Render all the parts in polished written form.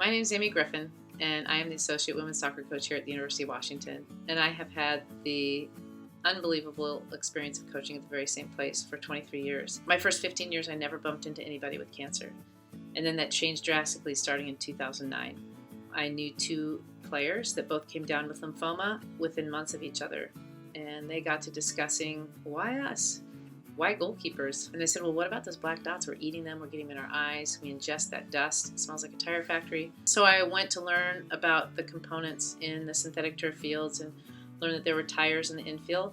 My name is Amy Griffin, and I am the Associate Women's Soccer Coach here at the University of Washington. And I have had the unbelievable experience of coaching at the very same place for 23 years. My first 15 years, I never bumped into anybody with cancer. And then that changed drastically starting in 2009. I knew two players that both came down with lymphoma within months of each other. And they got to discussing, why us? Why goalkeepers? And they said, well, what about those black dots? We're eating them, we're getting them in our eyes, we ingest that dust, it smells like a tire factory. So I went to learn about the components in the synthetic turf fields and learned that there were tires in the infield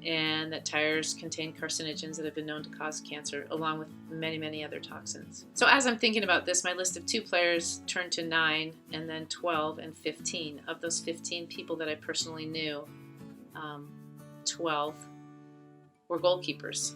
and that tires contain carcinogens that have been known to cause cancer, along with many, many other toxins. So as I'm thinking about this, my list of 2 players turned to 9, and then 12 and 15. Of those 15 people that I personally knew, 12 were goalkeepers.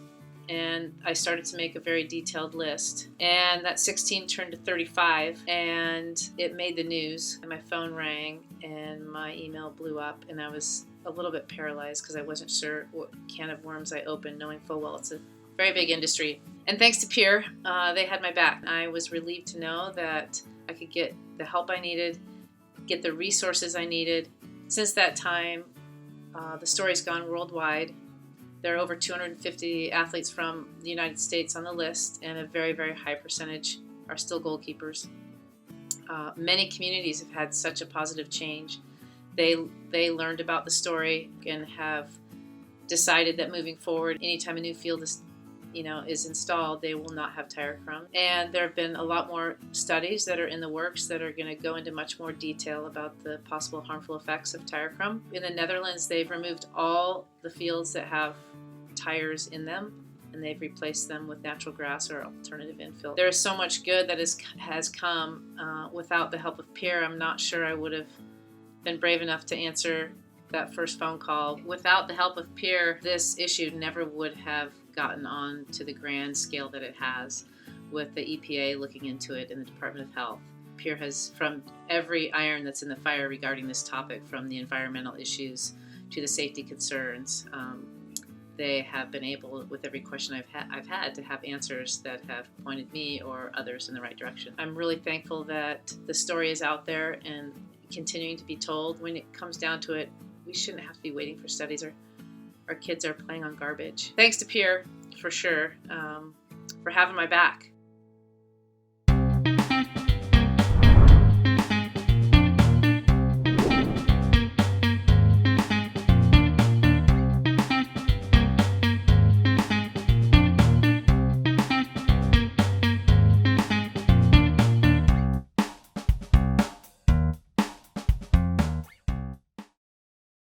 And I started to make a very detailed list. And that 16 turned to 35, and it made the news. And my phone rang, and my email blew up, and I was a little bit paralyzed because I wasn't sure what can of worms I opened, knowing full well it's a very big industry. And thanks to Peer, they had my back. I was relieved to know that I could get the help I needed, get the resources I needed. Since that time, the story's gone worldwide. There are over 250 athletes from the United States on the list, and a very, very high percentage are still goalkeepers. Many communities have had such a positive change. They learned about the story and have decided that moving forward, anytime a new field is installed, they will not have tire crumb. And there have been a lot more studies that are in the works that are going to go into much more detail about the possible harmful effects of tire crumb. In the Netherlands, they've removed all the fields that have tires in them, and they've replaced them with natural grass or alternative infill. There is so much good that has come. Without the help of Peer, I'm not sure I would have been brave enough to answer that first phone call. Without the help of Peer, this issue never would have gotten on to the grand scale that it has, with the EPA looking into it and the Department of Health. Peer has, from every iron that's in the fire regarding this topic, from the environmental issues to the safety concerns, they have been able, with every question I've had, to have answers that have pointed me or others in the right direction. I'm really thankful that the story is out there and continuing to be told. When it comes down to it, we shouldn't have to be waiting for studies. Our kids are playing on garbage. Thanks to Peer, for sure, for having my back.